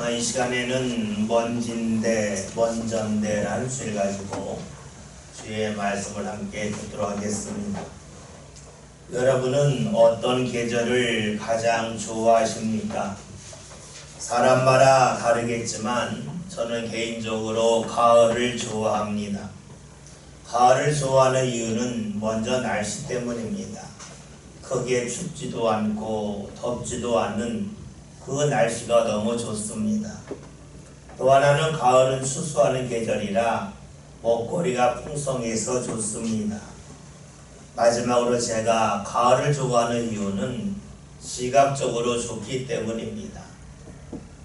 이 시간에는 먼전대라는 주제를 가지고 주의 말씀을 함께 듣도록 하겠습니다. 여러분은 어떤 계절을 가장 좋아하십니까? 사람마다 다르겠지만 저는 개인적으로 가을을 좋아합니다. 가을을 좋아하는 이유는 먼저 날씨 때문입니다. 크게 춥지도 않고 덥지도 않은 그 날씨가 너무 좋습니다. 또 하나는 가을은 추수하는 계절이라 먹거리가 풍성해서 좋습니다. 마지막으로 제가 가을을 좋아하는 이유는 시각적으로 좋기 때문입니다.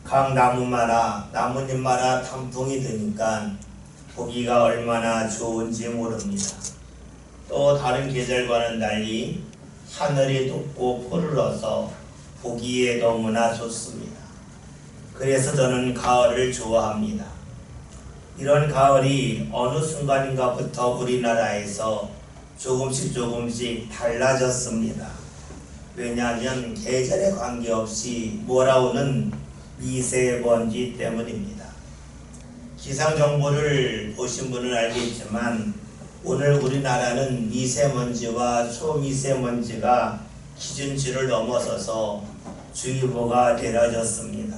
각 나무마다 나뭇잎마다 단풍이 드니까 보기가 얼마나 좋은지 모릅니다. 또 다른 계절과는 달리 하늘이 돋고 푸르러서 보기에 너무나 좋습니다. 그래서 저는 가을을 좋아합니다. 이런 가을이 어느 순간인가부터 우리나라에서 조금씩 달라졌습니다. 왜냐하면 계절에 관계없이 몰아오는 미세먼지 때문입니다. 기상정보를 보신 분은 알겠지만 오늘 우리나라는 미세먼지와 초미세먼지가 기준치를 넘어서서 주의보가 내려졌습니다.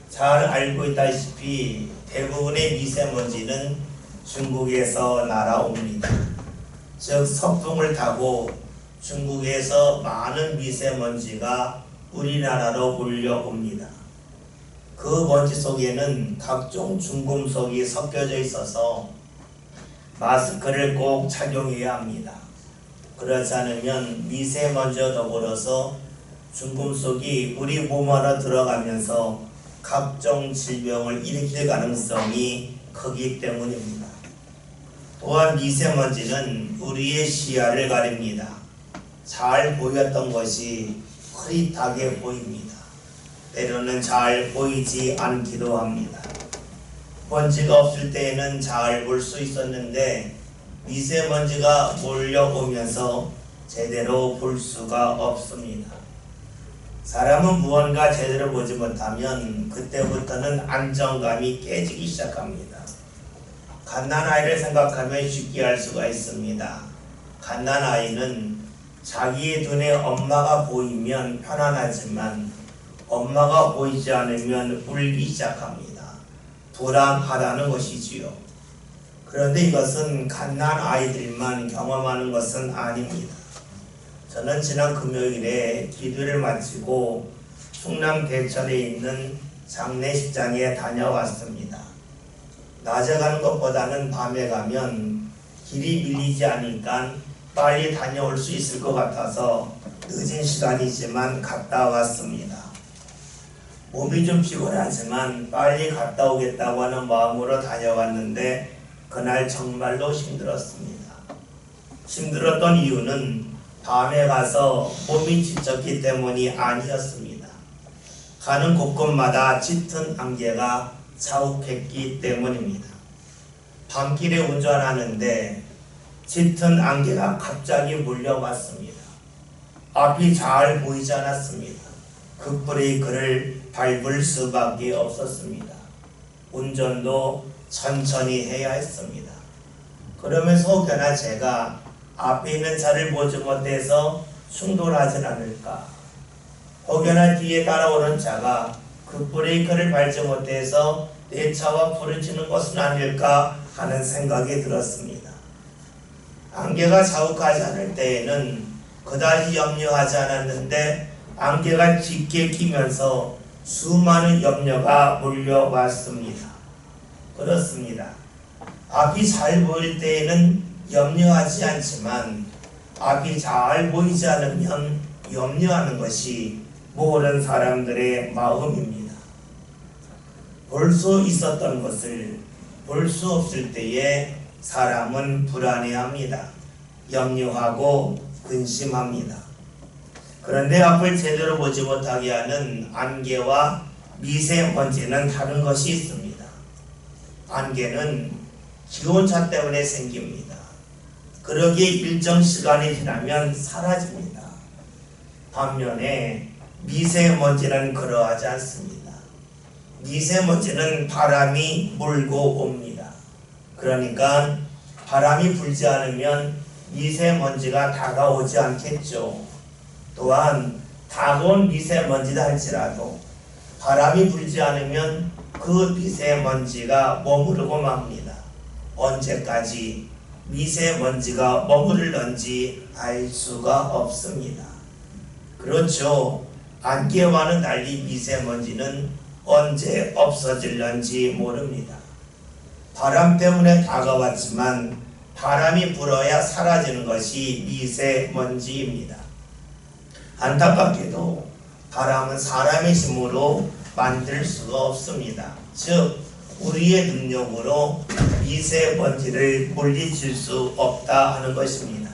잘 알고 있다시피 대부분의 미세먼지는 중국에서 날아옵니다. 즉 서풍을 타고 중국에서 많은 미세먼지가 우리나라로 몰려옵니다. 그 먼지 속에는 각종 중금속이 섞여져 있어서 마스크를 꼭 착용해야 합니다. 그렇지 않으면 미세먼지와 더불어서 중금속이 우리 몸 안으로 들어가면서 각종 질병을 일으킬 가능성이 크기 때문입니다. 또한 미세먼지는 우리의 시야를 가립니다. 잘 보였던 것이 흐릿하게 보입니다. 때로는 잘 보이지 않기도 합니다. 먼지가 없을 때에는 잘 볼 수 있었는데 미세먼지가 몰려오면서 제대로 볼 수가 없습니다. 사람은 무언가 제대로 보지 못하면 그때부터는 안정감이 깨지기 시작합니다. 갓난아이를 생각하면 쉽게 알 수가 있습니다. 갓난아이는 자기의 눈에 엄마가 보이면 편안하지만 엄마가 보이지 않으면 울기 시작합니다. 불안하다는 것이지요. 그런데 이것은 갓난아이들만 경험하는 것은 아닙니다. 저는 지난 금요일에 기도를 마치고 충남 대천에 있는 장례식장에 다녀왔습니다. 낮에 가는 것보다는 밤에 가면 길이 밀리지 않으니까 빨리 다녀올 수 있을 것 같아서 늦은 시간이지만 갔다 왔습니다. 몸이 좀 피곤하지만 빨리 갔다 오겠다고 하는 마음으로 다녀왔는데 그날 정말로 힘들었습니다. 힘들었던 이유는 밤에 가서 몸이 지쳤기 때문이 아니었습니다. 가는 곳곳마다 짙은 안개가 자욱했기 때문입니다. 밤길에 운전하는데 짙은 안개가 갑자기 몰려왔습니다. 앞이 잘 보이지 않았습니다. 급브레이크를 밟을 수밖에 없었습니다. 운전도 천천히 해야 했습니다. 그러면서 혹여나 제가 앞에 있는 차를 보지 못해서 충돌하진 않을까, 혹여나 뒤에 따라오는 차가 급브레이크를 밟지 못해서 내 차와 부딪히는 것은 아닐까 하는 생각이 들었습니다. 안개가 자욱하지 않을 때에는 그다지 염려하지 않았는데 안개가 짙게 끼면서 수많은 염려가 몰려왔습니다. 그렇습니다. 앞이 잘 보일 때에는 염려하지 않지만 앞이 잘 보이지 않으면 염려하는 것이 모든 사람들의 마음입니다. 볼 수 있었던 것을 볼 수 없을 때에 사람은 불안해합니다. 염려하고 근심합니다. 그런데 앞을 제대로 보지 못하게 하는 안개와 미세먼지는 다른 것이 있습니다. 안개는 기온차 때문에 생깁니다. 그러기에 일정 시간이 지나면 사라집니다. 반면에 미세먼지는 그러하지 않습니다. 미세먼지는 바람이 몰고 옵니다. 그러니까 바람이 불지 않으면 미세먼지가 다가오지 않겠죠. 또한 다가온 미세먼지다 할지라도 바람이 불지 않으면 그 미세먼지가 머무르고 맙니다. 언제까지 미세먼지가 머무를런지 알 수가 없습니다. 그렇죠. 안개와는 달리 미세먼지는 언제 없어질런지 모릅니다. 바람 때문에 다가왔지만 바람이 불어야 사라지는 것이 미세먼지입니다. 안타깝게도 바람은 사람의 힘으로 만들 수가 없습니다. 즉 우리의 능력으로 미세먼지를 물리칠 수 없다 하는 것입니다.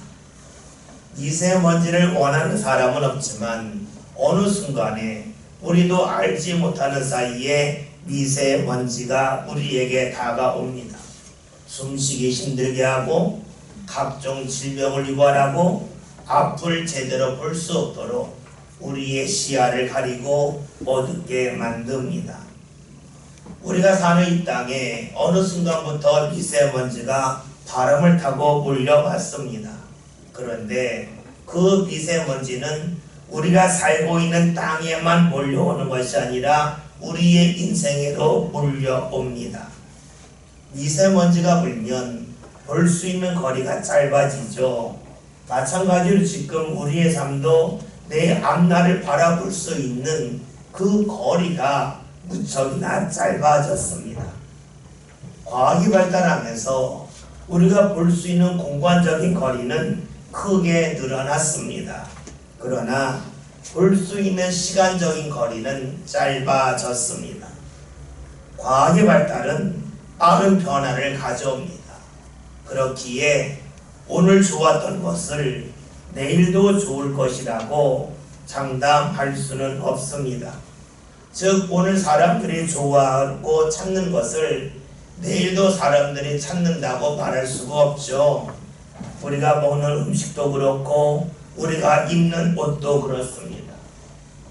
미세먼지를 원하는 사람은 없지만 어느 순간에 우리도 알지 못하는 사이에 미세먼지가 우리에게 다가옵니다. 숨쉬기 힘들게 하고 각종 질병을 유발하고 앞을 제대로 볼 수 없도록 우리의 시야를 가리고 어둡게 만듭니다. 우리가 사는 이 땅에 어느 순간부터 미세먼지가 바람을 타고 몰려왔습니다. 그런데 그 미세먼지는 우리가 살고 있는 땅에만 몰려오는 것이 아니라 우리의 인생에도 몰려옵니다. 미세먼지가 불면 볼 수 있는 거리가 짧아지죠. 마찬가지로 지금 우리의 삶도 내 앞날을 바라볼 수 있는 그 거리가 무척이나 짧아졌습니다. 과학이 발달하면서 우리가 볼 수 있는 공간적인 거리는 크게 늘어났습니다. 그러나 볼 수 있는 시간적인 거리는 짧아졌습니다. 과학의 발달은 빠른 변화를 가져옵니다. 그렇기에 오늘 좋았던 것을 내일도 좋을 것이라고 장담할 수는 없습니다. 즉 오늘 사람들이 좋아하고 찾는 것을 내일도 사람들이 찾는다고 말할 수가 없죠. 우리가 먹는 음식도 그렇고 우리가 입는 옷도 그렇습니다.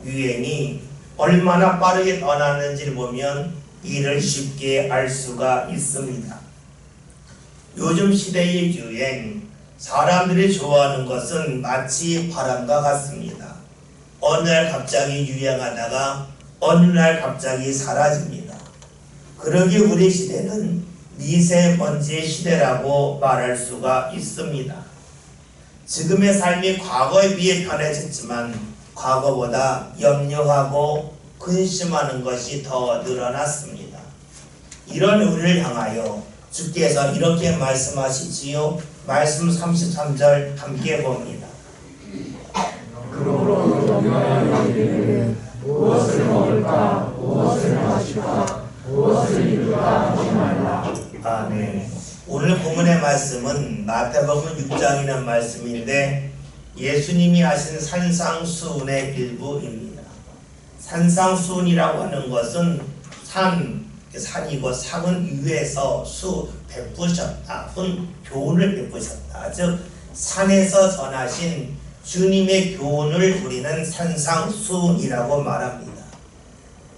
유행이 얼마나 빠르게 변하는지를 보면 이를 쉽게 알 수가 있습니다. 요즘 시대의 유행, 사람들이 좋아하는 것은 마치 바람과 같습니다. 어느 날 갑자기 유행하다가 어느 날 갑자기 사라집니다. 그러기에 우리 시대는 미세먼지의 시대라고 말할 수가 있습니다. 지금의 삶이 과거에 비해 편해졌지만 과거보다 염려하고 근심하는 것이 더 늘어났습니다. 이런 우리를 향하여 주께서 이렇게 말씀하시지요. 말씀 33절 함께 봅니다. 그러므로 염려하여 이르기를 무엇을 먹을까 무엇을 마실까 무엇을 입을까 하지 말라. 아멘. 오늘 본문의 말씀은 마태복음 6장이라는 말씀인데 예수님이 하신 산상수훈의 일부입니다. 산상수훈이라고 하는 것은 산이고 상은 위에서 수 베푸셨다. 교훈을 베푸셨다. 즉 산에서 전하신 주님의 교훈을 우리는 산상수훈이라고 말합니다.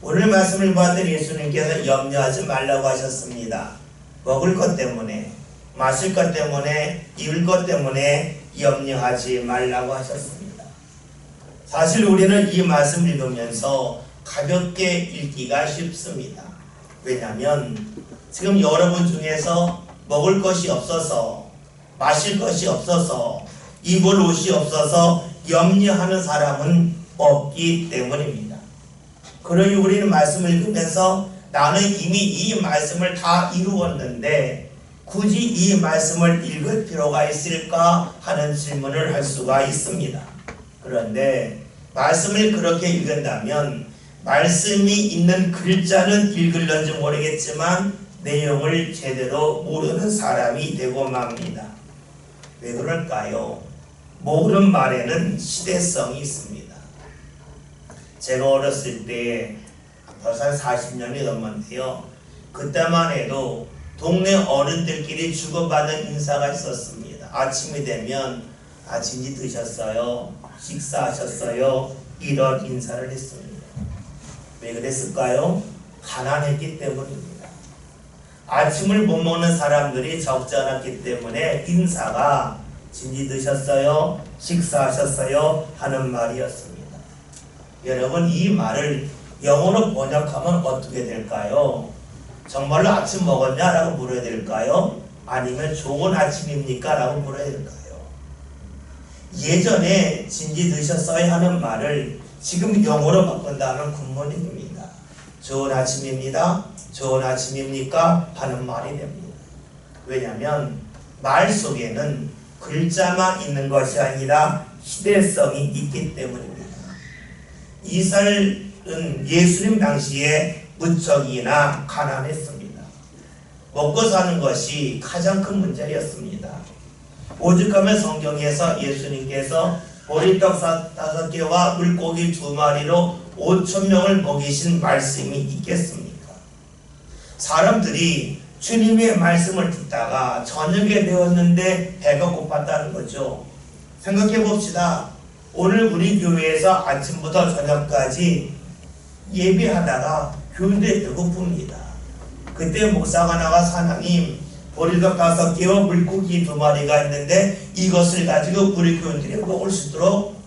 오늘 말씀을 받은 예수님께서 염려하지 말라고 하셨습니다. 먹을 것 때문에, 마실 것 때문에, 입을 것 때문에 염려하지 말라고 하셨습니다. 사실 우리는 이 말씀을 읽으면서 가볍게 읽기가 쉽습니다. 왜냐하면 지금 여러분 중에서 먹을 것이 없어서, 마실 것이 없어서, 입을 옷이 없어서 염려하는 사람은 없기 때문입니다. 그러니 우리는 말씀을 읽으면서 나는 이미 이 말씀을 다 이루었는데 굳이 이 말씀을 읽을 필요가 있을까 하는 질문을 할 수가 있습니다. 그런데 말씀을 그렇게 읽는다면 말씀이 있는 글자는 읽을런지 모르겠지만 내용을 제대로 모르는 사람이 되고 맙니다. 왜 그럴까요? 모르는 말에는 시대성이 있습니다. 제가 어렸을 때 벌써 40년이 넘었는데요. 그때만 해도 동네 어른들끼리 주고받는 인사가 있었습니다. 아침이 되면 아침이 드셨어요? 식사하셨어요? 이런 인사를 했습니다. 왜 그랬을까요? 가난했기 때문입니다. 아침을 못 먹는 사람들이 적지 않았기 때문에 인사가 진지 드셨어요? 식사하셨어요? 하는 말이었습니다. 여러분, 이 말을 영어로 번역하면 어떻게 될까요? 정말로 아침 먹었냐? 라고 물어야 될까요? 아니면 좋은 아침입니까? 라고 물어야 될까요? 예전에 진지 드셨어요? 하는 말을 지금 영어로 바꾼다면 굿모닝입니다. 좋은 아침입니다. 좋은 아침입니까? 하는 말이 됩니다. 왜냐하면 말 속에는 글자만 있는 것이 아니라 시대성이 있기 때문입니다. 이스라엘은 예수님 당시에 무척이나 가난했습니다. 먹고 사는 것이 가장 큰 문제였습니다. 오죽하면 성경에서 예수님께서 보리떡 5개와 물고기 2마리로 5,000명을 먹이신 말씀이 있겠습니까? 사람들이 주님의 말씀을 듣다가 저녁에 되었는데 배가 고팠다는 거죠. 생각해 봅시다. 오늘 우리 교회에서 아침부터 저녁까지 예배하다가 교인들이 배고픕니다. 그때 목사가 나가서 하나님, 보리떡 5개와 물고기 2마리가 있는데 이것을 가지고 우리 교인들이 먹을 수 있도록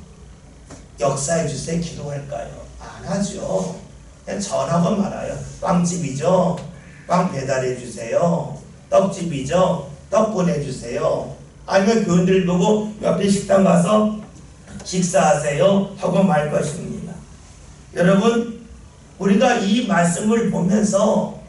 역사해 주세요. 기도할까요? 안 하죠. 그냥 전하고 말아요. 빵집이죠. 빵 배달해 주세요. 떡집이죠. 떡 보내주세요. 아니면 교인들 보고 옆에 식당 가서 식사하세요 하고 말 것입니다. 여러분, 우리가 이 말씀을 보면서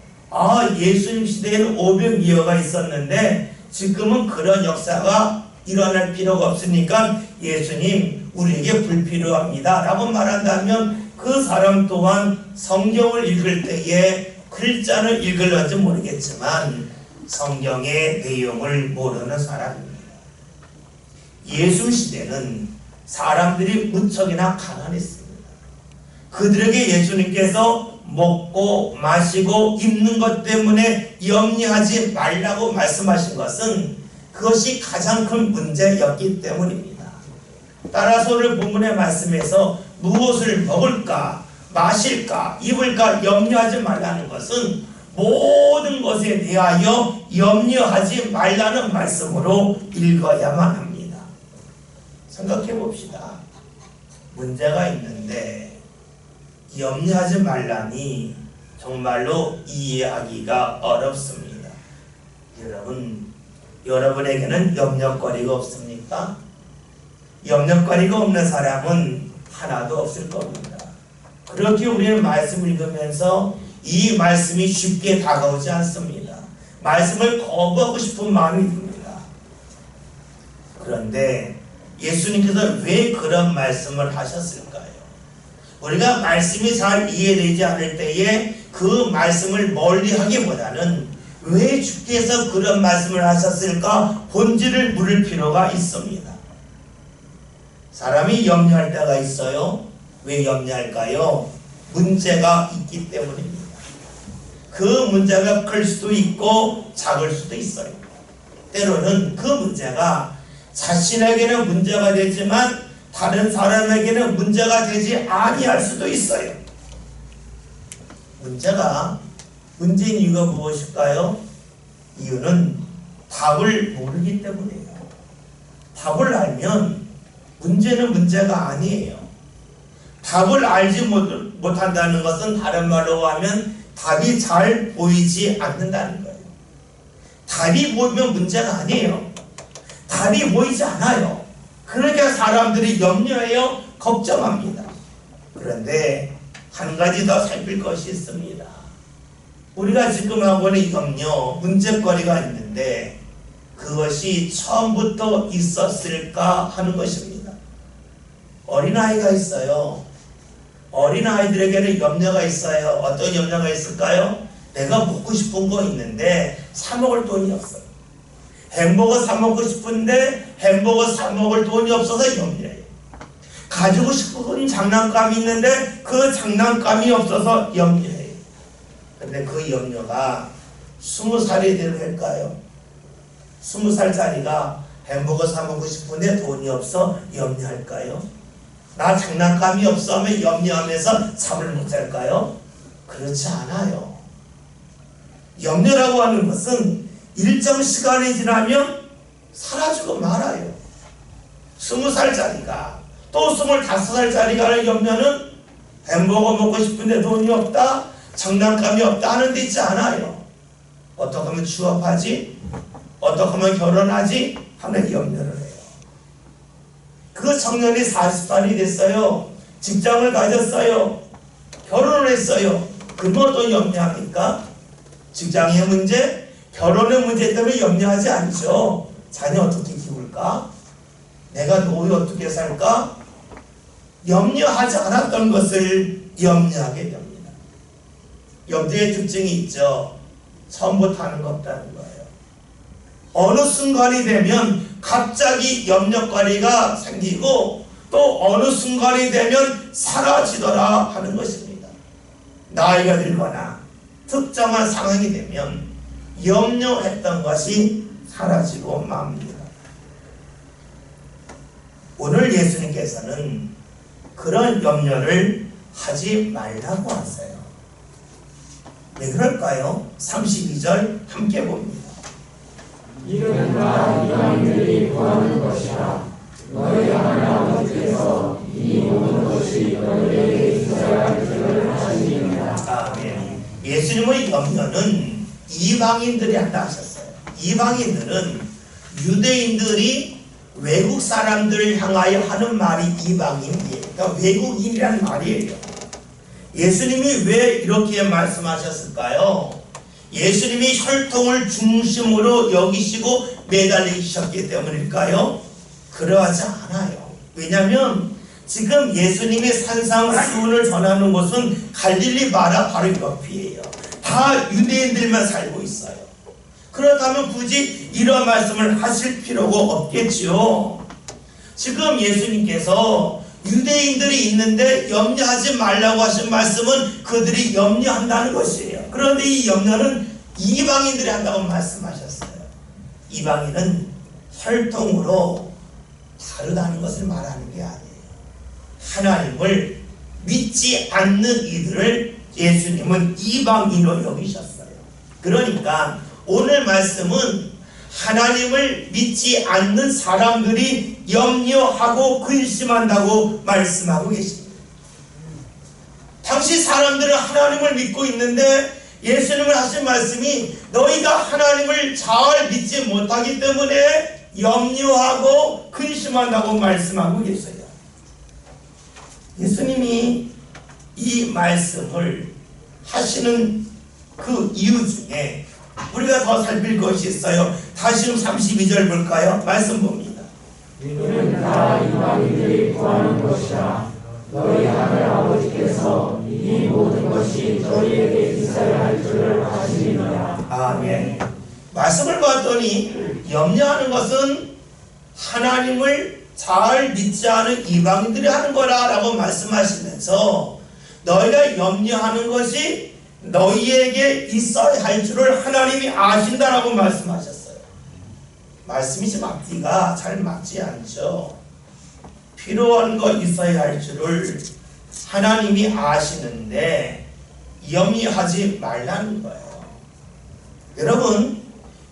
예수님 시대에는 오병이어가 있었는데 지금은 그런 역사가 일어날 필요가 없으니까 예수님 우리에게 불필요합니다 라고 말한다면 그 사람 또한 성경을 읽을 때에 글자를 읽을런지 모르겠지만 성경의 내용을 모르는 사람입니다. 예수 시대는 사람들이 무척이나 가난했습니다. 그들에게 예수님께서 먹고 마시고 입는 것 때문에 염려하지 말라고 말씀하신 것은 그것이 가장 큰 문제였기 때문입니다. 따라서 오늘 본문의 말씀에서 무엇을 먹을까, 마실까, 입을까 염려하지 말라는 것은 모든 것에 대하여 염려하지 말라는 말씀으로 읽어야만 합니다. 생각해 봅시다. 문제가 있는데 염려하지 말라니 정말로 이해하기가 어렵습니다. 여러분에게는 염려거리가 없습니까? 염려거리가 없는 사람은 하나도 없을 겁니다. 그렇게 우리는 말씀을 읽으면서 이 말씀이 쉽게 다가오지 않습니다. 말씀을 거부하고 싶은 마음이 듭니다. 그런데 예수님께서 왜 그런 말씀을 하셨을까요? 우리가 말씀이 잘 이해되지 않을 때에 그 말씀을 멀리하기보다는 왜 주께서 그런 말씀을 하셨을까 본질을 물을 필요가 있습니다. 사람이 염려할 때가 있어요. 왜 염려할까요? 문제가 있기 때문입니다. 그 문제가 클 수도 있고 작을 수도 있어요. 때로는 그 문제가 자신에게는 문제가 되지만 다른 사람에게는 문제가 되지 아니할 수도 있어요. 문제인 이유가 무엇일까요? 이유는 답을 모르기 때문이에요. 답을 알면 문제는 문제가 아니에요. 답을 알지 못한다는 것은 다른 말로 하면 답이 잘 보이지 않는다는 거예요. 답이 보이면 문제가 아니에요. 답이 보이지 않아요. 그러니까 사람들이 염려해요. 걱정합니다. 그런데 한 가지 더 살필 것이 있습니다. 우리가 지금 하고 있는 염려, 문제거리가 있는데 그것이 처음부터 있었을까 하는 것입니다. 어린아이가 있어요. 어린아이들에게는 염려가 있어요. 어떤 염려가 있을까요? 내가 먹고 싶은 거 있는데 사 먹을 돈이 없어요. 햄버거 사 먹고 싶은데 햄버거 사 먹을 돈이 없어서 염려해요. 가지고 싶은 장난감이 있는데 그 장난감이 없어서 염려해요. 근데 그 염려가 20살이 되면 될까요? 20살짜리가 햄버거 사 먹고 싶은데 돈이 없어 염려할까요? 나 장난감이 없어 하면 염려하면서 잠을 못 잘까요? 그렇지 않아요. 염려라고 하는 것은 일정 시간이 지나면 사라지고 말아요. 20살짜리가 또 25살짜리가 하는 염려는 햄버거 먹고 싶은데 돈이 없다, 장난감이 없다 하는 데 있지 않아요. 어떻게 하면 취업하지? 어떻게 하면 결혼하지? 하는 염려를 해요. 그 청년이 40살이 됐어요. 직장을 가졌어요. 결혼을 했어요. 그러면 또 염려합니까? 직장의 문제, 결혼의 문제 때문에 염려하지 않죠. 자녀 어떻게 키울까? 내가 노후 어떻게 살까? 염려하지 않았던 것을 염려하게 됩니다. 염려의 특징이 있죠. 처음부터 하는 것 없다는 거예요. 어느 순간이 되면 갑자기 염려거리가 생기고 또 어느 순간이 되면 사라지더라 하는 것입니다. 나이가 들거나 특정한 상황이 되면 염려했던 것이 사라지고 맙니다. 오늘 예수님께서는 그런 염려를 하지 말라고 하세요. 왜 그럴까요? 32절 함께 봅니다. 이는 다 이방인들이 구하는 것이라. 너희 하나님 아버지께서 이 모든 것이 너희에게 있어야 할 줄을 아시니라. 아멘. 예수님의 염려는 이방인들이 한다 하셨어요. 이방인들은 유대인들이 외국 사람들을 향하여 하는 말이 이방인이에요. 그러니까 외국인이라는 말이에요. 예수님이 왜 이렇게 말씀하셨을까요? 예수님이 혈통을 중심으로 여기시고 매달리셨기 때문일까요? 그러하지 않아요. 왜냐하면 지금 예수님이 산상수훈을 전하는 곳은 갈릴리 마라 바로 옆이에요. 다 유대인들만 살고 있어요. 그렇다면 굳이 이런 말씀을 하실 필요가 없겠지요. 지금 예수님께서 유대인들이 있는데 염려하지 말라고 하신 말씀은 그들이 염려한다는 것이에요. 그런데 이 염려는 이방인들이 한다고 말씀하셨어요. 이방인은 혈통으로 다르다는 것을 말하는 게 아니에요. 하나님을 믿지 않는 이들을 예수님은 이방인으로 여기셨어요. 그러니까 오늘 말씀은 하나님을 믿지 않는 사람들이 염려하고 근심한다고 말씀하고 계십니다. 당시 사람들은 하나님을 믿고 있는데 예수님을 하신 말씀이 너희가 하나님을 잘 믿지 못하기 때문에 염려하고 근심한다고 말씀하고 계세요. 예수님이 이 말씀을 하시는 그 이유 중에 우리가 더 살필 것이 있어요. 다시 32절 볼까요? 말씀 봅니다. 이는 다 이방인들이 구하는 것이라. 너희 하늘 아버지께서 이 모든 것이 너희에게 있어야 할 줄을 아시니라. 아멘. 말씀을 봤더니 염려하는 것은 하나님을 잘 믿지 않은 이방인들이 하는 거라고 말씀하시면서 너희가 염려하는 것이 너희에게 있어야 할 줄을 하나님이 아신다라고 말씀하셨어요. 말씀이 좀 앞뒤가 잘 맞지 않죠. 필요한 거 있어야 할 줄을 하나님이 아시는데 염려하지 말라는 거예요. 여러분,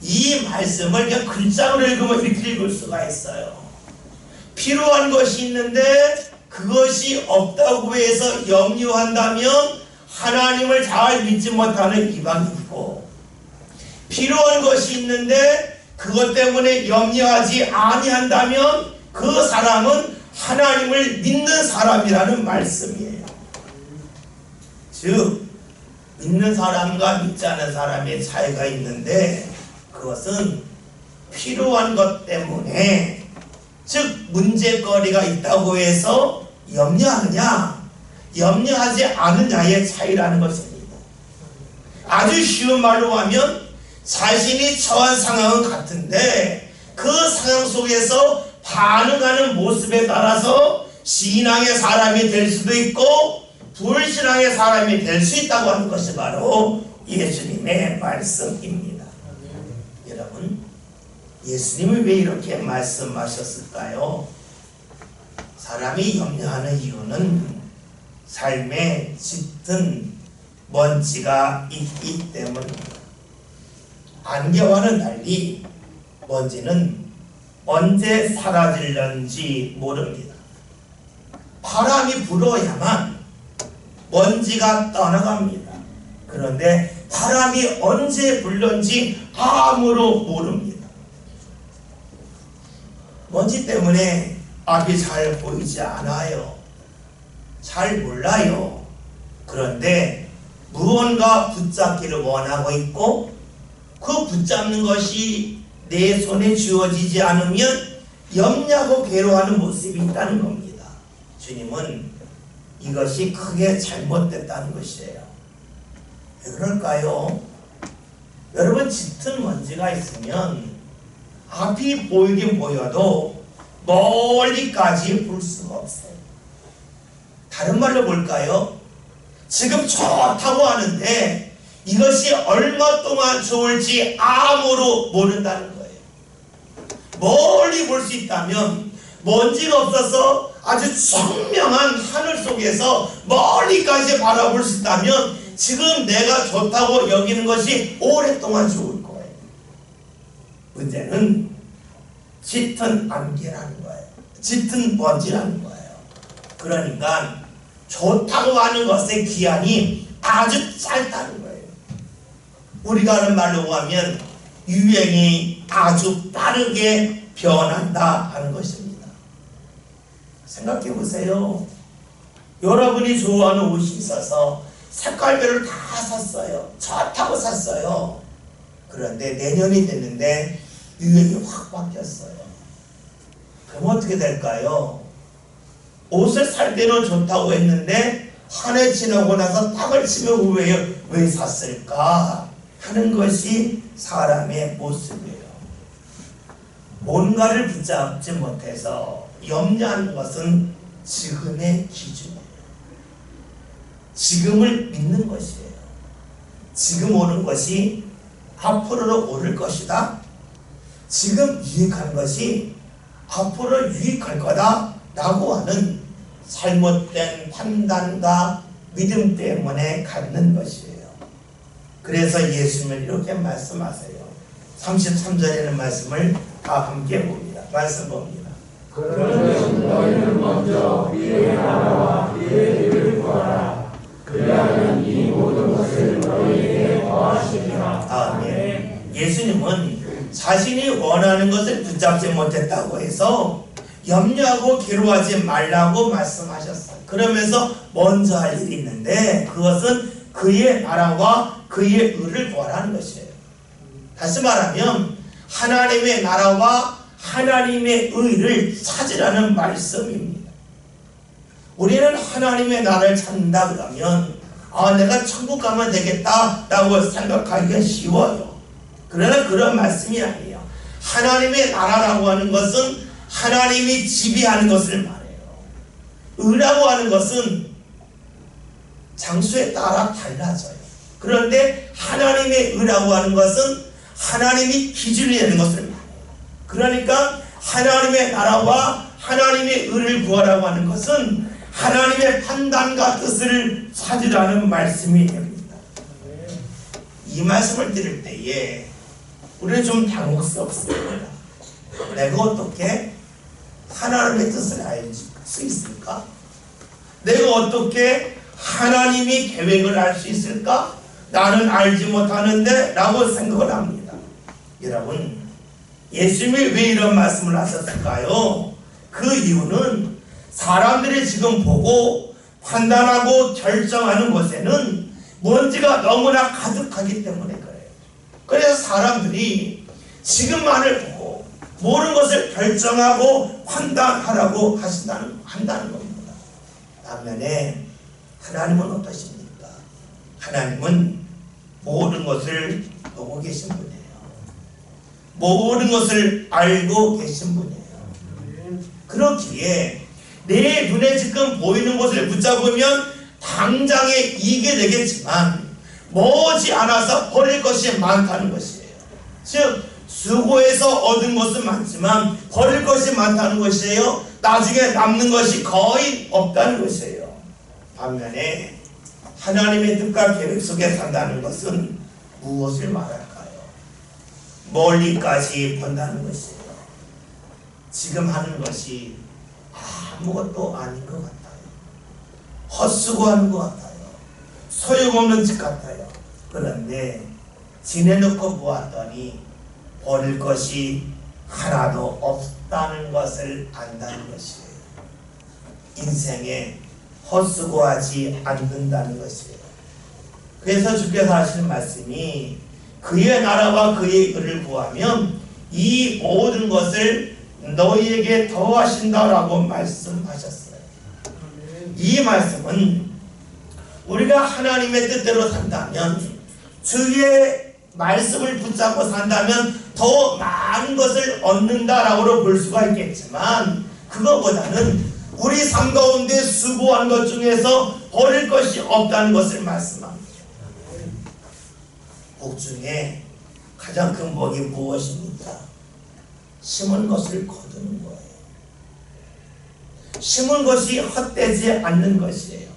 이 말씀을 그냥 글자로 읽으면 이렇게 읽을 수가 있어요. 필요한 것이 있는데 그것이 없다고 해서 염려한다면 하나님을 잘 믿지 못하는 이방인이고, 필요한 것이 있는데 그것 때문에 염려하지 아니한다면 그 사람은 하나님을 믿는 사람이라는 말씀이에요. 즉 믿는 사람과 믿지 않는 사람의 차이가 있는데 그것은 필요한 것 때문에, 즉 문제거리가 있다고 해서 염려하느냐 염려하지 않느냐의 차이라는 것입니다. 아주 쉬운 말로 하면 자신이 처한 상황은 같은데 그 상황 속에서 반응하는 모습에 따라서 신앙의 사람이 될 수도 있고 불신앙의 사람이 될 수 있다고 하는 것이 바로 예수님의 말씀입니다. 여러분, 예수님이 왜 이렇게 말씀하셨을까요? 사람이 염려하는 이유는 삶의 짙은 먼지가 있기 때문입니다. 안개와는 달리 먼지는 언제 사라질는지 모릅니다. 바람이 불어야만 먼지가 떠나갑니다. 그런데 바람이 언제 불는지 아무도 모릅니다. 먼지 때문에 앞이 잘 보이지 않아요. 잘 몰라요. 그런데 무언가 붙잡기를 원하고 있고 그 붙잡는 것이 내 손에 쥐어지지 않으면 염려하고 괴로워하는 모습이 있다는 겁니다. 주님은 이것이 크게 잘못됐다는 것이에요. 왜 그럴까요? 여러분, 짙은 먼지가 있으면 앞이 보이긴 보여도 멀리까지 볼 수가 없어요. 다른 말로 볼까요? 지금 좋다고 하는데 이것이 얼마 동안 좋을지 아무도 모른다는 거예요. 멀리 볼 수 있다면 먼지가 없어서 아주 청명한 하늘 속에서 멀리까지 바라볼 수 있다면 지금 내가 좋다고 여기는 것이 오랫동안 좋을 거예요. 문제는 짙은 안개라는 거예요. 짙은 먼지라는 거예요. 그러니까 좋다고 하는 것의 기한이 아주 짧다는 거예요. 우리가 하는 말로 하면 유행이 아주 빠르게 변한다 하는 것입니다. 생각해 보세요. 여러분이 좋아하는 옷이 있어서 색깔별로 다 샀어요. 좋다고 샀어요. 그런데 내년이 됐는데 유행이 확 바뀌었어요. 그럼 어떻게 될까요? 옷을 살 때는 좋다고 했는데 한 해 지나고 나서 딱을 치면 왜 샀을까 하는 것이 사람의 모습이에요. 뭔가를 붙잡지 못해서 염려하는 것은 지금의 기준이에요. 지금을 믿는 것이에요. 지금 오는 것이 앞으로도 오를 것이다. 지금 유익한 것이 앞으로 유익할 거다 라고 하는 잘못된 판단과 믿음 때문에 갖는 것이에요. 그래서 예수님은 이렇게 말씀하세요. 33절에는 말씀을 다 함께 봅니다. 말씀 봅니다. 그러면 너희는 먼저 그의 나라와 그의 의를 구하라. 그리하면 이 모든 것을 너희에게 더하시리라. 아멘. 예수님은 자신이 원하는 것을 붙잡지 못했다고 해서 염려하고 괴로워하지 말라고 말씀하셨어요. 그러면서 먼저 할 일이 있는데 그것은 그의 나라와 그의 의를 구하라는 것이에요. 다시 말하면 하나님의 나라와 하나님의 의를 찾으라는 말씀입니다. 우리는 하나님의 나라를 찾는다 그러면 내가 천국 가면 되겠다 라고 생각하기가 쉬워요. 그러나 그런 말씀이 아니에요. 하나님의 나라라고 하는 것은 하나님이 지배하는 것을 말해요. 의라고 하는 것은 장소에 따라 달라져요. 그런데 하나님의 의라고 하는 것은 하나님이 기준이 되는 것을 말해요. 그러니까 하나님의 나라와 하나님의 의를 구하라고 하는 것은 하나님의 판단과 뜻을 찾으라는 말씀이 됩니다. 이 말씀을 들을 때에 우리는 좀 당혹스럽습니다. 내가 어떻게 하나님의 뜻을 알 수 있을까? 내가 어떻게 하나님이 계획을 알 수 있을까? 나는 알지 못하는데 라고 생각을 합니다. 여러분, 예수님이 왜 이런 말씀을 하셨을까요? 그 이유는 사람들이 지금 보고 판단하고 결정하는 것에는 먼지가 너무나 가득하기 때문에 그래요. 그래서 사람들이 지금만을 보고 모든 것을 결정하고 판단하라고 한다는 겁니다. 반면에 하나님은 어떠십니까? 하나님은 모든 것을 보고 계신 분이에요. 모든 것을 알고 계신 분이에요. 그렇기에 내 눈에 지금 보이는 것을 붙잡으면 당장에 이익이 되겠지만 머지 않아서 버릴 것이 많다는 것이에요. 즉 수고해서 얻은 것은 많지만 버릴 것이 많다는 것이에요. 나중에 남는 것이 거의 없다는 것이에요. 반면에 하나님의 뜻과 계획 속에 산다는 것은 무엇을 말할까요? 멀리까지 본다는 것이에요. 지금 하는 것이 아무것도 아닌 것 같아요. 헛수고하는 것 같아요. 소용없는 짓 같아요. 그런데 지내놓고 보았더니 버릴 것이 하나도 없다는 것을 안다는 것이에요. 인생에 헛수고하지 않는다는 것이에요. 그래서 주께서 하시는 말씀이 그의 나라와 그의 의를 구하면 이 모든 것을 너희에게 더하신다라고 말씀하셨어요. 이 말씀은 우리가 하나님의 뜻대로 산다면, 주의 말씀을 붙잡고 산다면 더 많은 것을 얻는다라고 볼 수가 있겠지만, 그것보다는 우리 삶 가운데 수고한 것 중에서 버릴 것이 없다는 것을 말씀합니다. 복 중에 가장 큰 복이 무엇입니까? 심은 것을 거두는 거예요. 심은 것이 헛되지 않는 것이에요.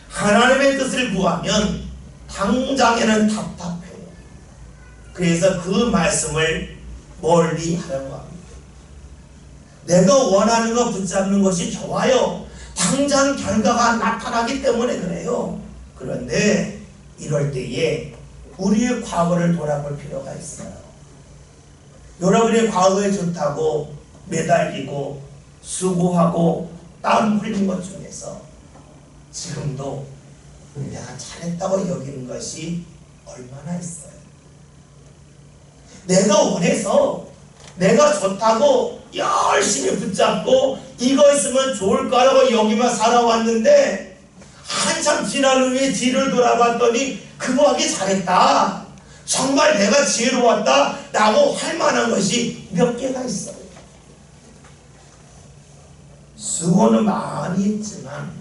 하나님의 뜻을 구하면 당장에는 답답해요. 그래서 그 말씀을 멀리 하려고 합니다. 내가 원하는 거 붙잡는 것이 좋아요. 당장 결과가 나타나기 때문에 그래요. 그런데 이럴 때에 우리의 과거를 돌아볼 필요가 있어요. 여러분의 과거에 좋다고 매달리고 수고하고 땀 흘린 것 중에서 지금도 내가 잘했다고 여기는 것이 얼마나 있어요. 내가 원해서 내가 좋다고 열심히 붙잡고 이거 있으면 좋을 거라고 여기만 살아왔는데, 한참 지난 후에 뒤를 돌아봤더니 그거 하기 잘했다, 정말 내가 지혜로웠다 라고 할 만한 것이 몇 개가 있어요. 수고는 많이 했지만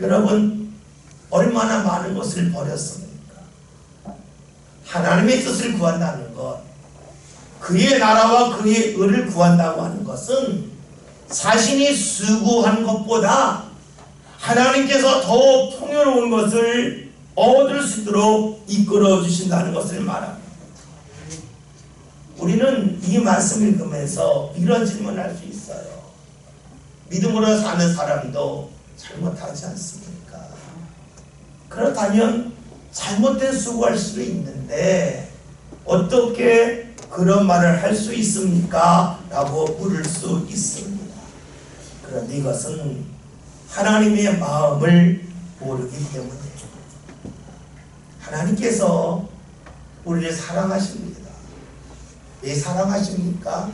여러분 얼마나 많은 것을 버렸습니까? 하나님의 뜻을 구한다는 것, 그의 나라와 그의 의를 구한다고 하는 것은 자신이 수고한 것보다 하나님께서 더 풍요로운 것을 얻을 수 있도록 이끌어 주신다는 것을 말합니다. 우리는 이 말씀을 읽으면서 이런 질문을 할 수 있어요. 믿음으로 사는 사람도 잘못하지 않습니까? 그렇다면 잘못된 수고할 수도 있는데 어떻게 그런 말을 할 수 있습니까? 라고 물을 수 있습니다. 그런데 이것은 하나님의 마음을 모르기 때문에, 하나님께서 우리를 사랑하십니다. 왜 사랑하십니까?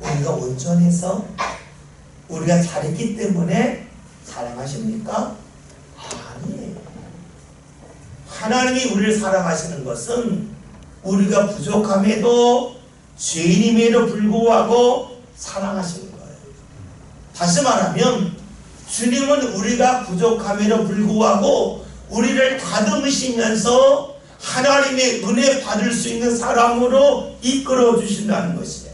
우리가 온전해서, 우리가 잘했기 때문에 사랑하십니까? 아니에요. 하나님이 우리를 사랑하시는 것은 우리가 부족함에도 죄인임에도 불구하고 사랑하시는 거예요. 다시 말하면 주님은 우리가 부족함에도 불구하고 우리를 다듬으시면서 하나님의 은혜 받을 수 있는 사람으로 이끌어 주신다는 것이에요.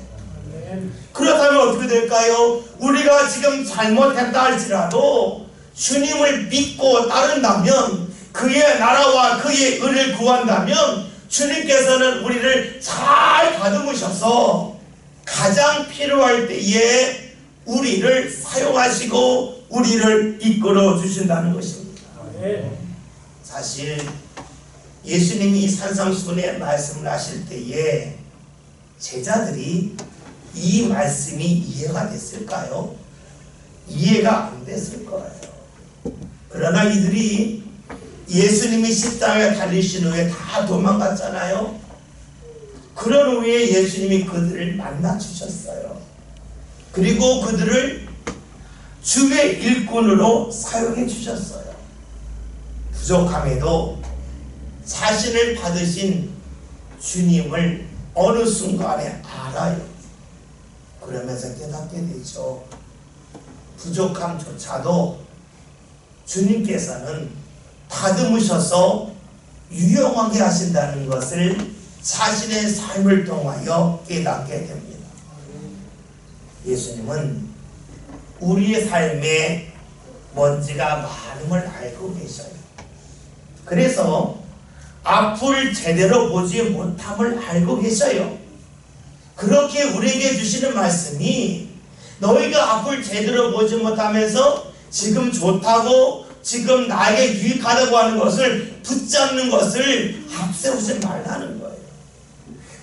그렇다면 어떻게 될까요? 우리가 지금 잘못했다 할지라도 주님을 믿고 따른다면, 그의 나라와 그의 은혜를 구한다면 주님께서는 우리를 잘 다듬으셔서 가장 필요할 때에 우리를 사용하시고 우리를 이끌어 주신다는 것입니다. 사실 예수님이 산상수훈의 말씀을 하실 때에 제자들이 이 말씀이 이해가 됐을까요? 이해가 안 됐을 거예요. 그러나 이들이 예수님이 십자가에 달리신 후에 다 도망갔잖아요. 그런 후에 예수님이 그들을 만나 주셨어요. 그리고 그들을 주의 일꾼으로 사용해 주셨어요. 부족함에도 자신을 받으신 주님을 어느 순간에 알아요. 그러면서 깨닫게 되죠. 부족함조차도 주님께서는 다듬으셔서 유용하게 하신다는 것을 자신의 삶을 통하여 깨닫게 됩니다. 예수님은 우리의 삶에 먼지가 많음을 알고 계셔요. 그래서 앞을 제대로 보지 못함을 알고 계셔요. 그렇게 우리에게 주시는 말씀이 너희가 앞을 제대로 보지 못하면서 지금 좋다고 지금 나에게 유익하다고 하는 것을 붙잡는 것을 앞세우지 말라는 거예요.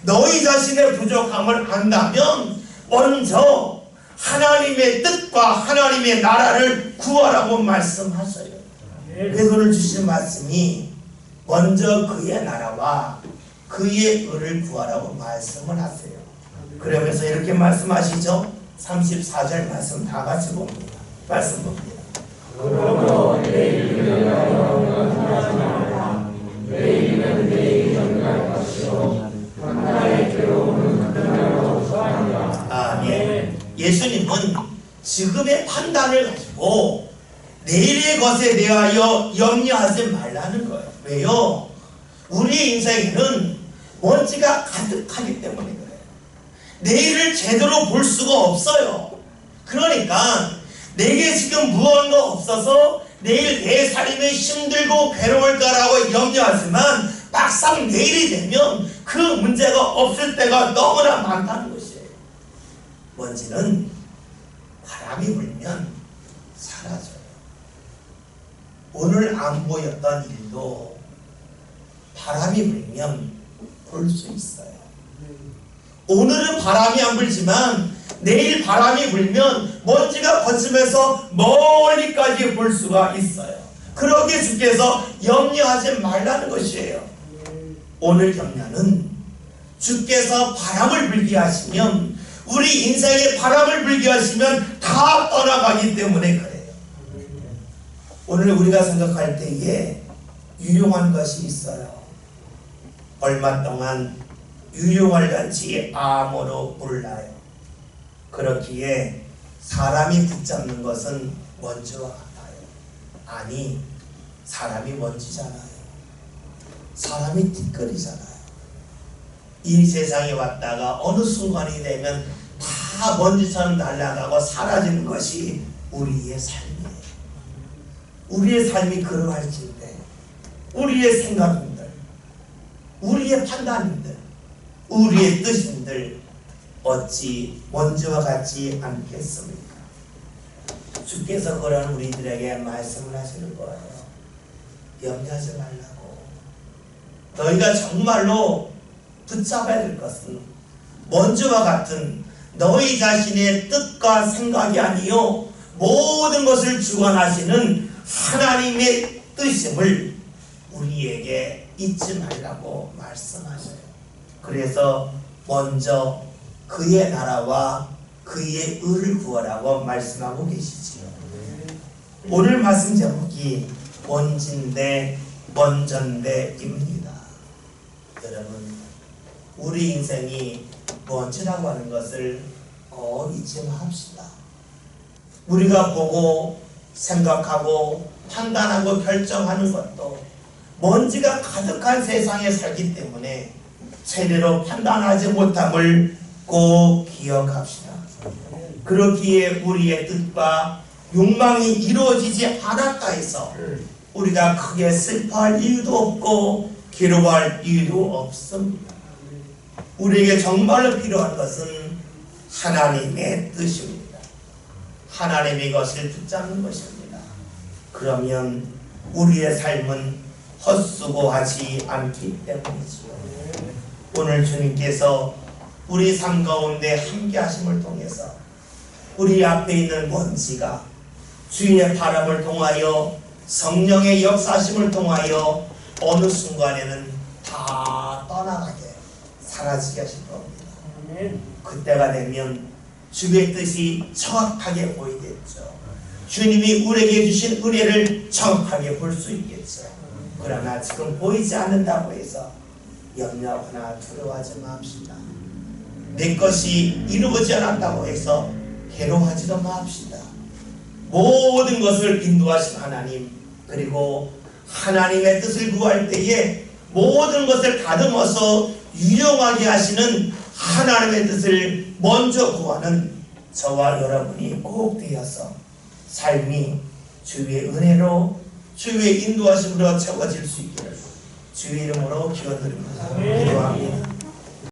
너희 자신의 부족함을 안다면 먼저 하나님의 뜻과 하나님의 나라를 구하라고 말씀하셔요. 그래서 오늘 주시는 말씀이 먼저 그의 나라와 그의 의를 구하라고 말씀을 하세요. 그러면서 이렇게 말씀하시죠. 34절 말씀 다 같이 봅니다. 말씀 봅니다. 그러므로 내 이름을 하지 말라. 내 이름은 내게 전갈 것이요 나의 괴로움은 그날로 소환이라. 아멘. 예수님은 지금의 판단을 가지고 내일의 것에 대하여 염려하지 말라는 거예요. 왜요? 우리 인생에는 먼지가 가득하기 때문에 그래요. 내일을 제대로 볼 수가 없어요. 그러니까 내게 지금 무언가 없어서 내일 내 삶이 힘들고 괴로울 거라고 염려하지만 막상 내일이 되면 그 문제가 없을 때가 너무나 많다는 것이에요. 먼지는 바람이 불면 사라져요. 오늘 안 보였던 일도 바람이 불면 볼 수 있어요. 오늘은 바람이 안 불지만 내일 바람이 불면 먼지가 거치면서 멀리까지 볼 수가 있어요. 그러기에 주께서 염려하지 말라는 것이에요. 오늘 염려는 주께서 바람을 불게 하시면 우리 인생에 바람을 불게 하시면 다 떠나가기 때문에 그래요. 오늘 우리가 생각할 때에 유용한 것이 있어요. 얼마 동안 유용할 같이 아무로 몰라요. 그렇기에 사람이 붙잡는 것은 먼지와 같아요. 아니, 사람이 먼지잖아요. 사람이 띠끌이잖아요. 이 세상에 왔다가 어느 순간이 되면 다 먼지처럼 날아가고 사라지는 것이 우리의 삶이에요. 우리의 삶이 그러할진데 우리의 생각인들, 우리의 판단인들, 우리의 뜻인들 어찌 먼지와 같지 않겠습니까? 주께서 그런 우리들에게 말씀을 하시는 거예요. 염려하지 말라고. 너희가 정말로 붙잡아야 될 것은 먼지와 같은 너희 자신의 뜻과 생각이 아니요 모든 것을 주관하시는 하나님의 뜻임을 우리에게 잊지 말라고 말씀하셔요. 그래서 먼저 그의 나라와 그의 의를 구하라고 말씀하고 계시지요. 오늘 말씀 제목이 먼지인데 먼전대입니다. 여러분, 우리 인생이 먼지라고 하는 것을 꼭 잊지 맙시다. 우리가 보고 생각하고 판단하고 결정하는 것도 먼지가 가득한 세상에 살기 때문에 제대로 판단하지 못함을 꼭 기억합시다. 그렇기에 우리의 뜻과 욕망이 이루어지지 않았다 해서 우리가 크게 슬퍼할 이유도 없고 괴로워할 이유도 없습니다. 우리에게 정말로 필요한 것은 하나님의 뜻입니다. 하나님의 것을 붙잡는 것입니다. 그러면 우리의 삶은 헛수고하지 않기 때문이지요. 오늘 주님께서 우리 삶 가운데 함께 하심을 통해서 우리 앞에 있는 먼지가 주의 바람을 통하여 성령의 역사심을 통하여 어느 순간에는 다 떠나가게 사라지게 하실 겁니다. 그때가 되면 주의 뜻이 정확하게 보이겠죠. 주님이 우리에게 주신 은혜를 정확하게 볼 수 있겠죠. 그러나 지금 보이지 않는다고 해서 염려하거나 두려워하지 맙시다. 내 것이 이루어지지 않았다고 해서 괴로워하지도 맙시다. 모든 것을 인도하신 하나님, 그리고 하나님의 뜻을 구할 때에 모든 것을 다듬어서 유용하게 하시는 하나님의 뜻을 먼저 구하는 저와 여러분이 꼭 되어서 삶이 주의 은혜로 주의 인도하심으로 채워질 수 있기를 주의 이름으로 기원드립니다.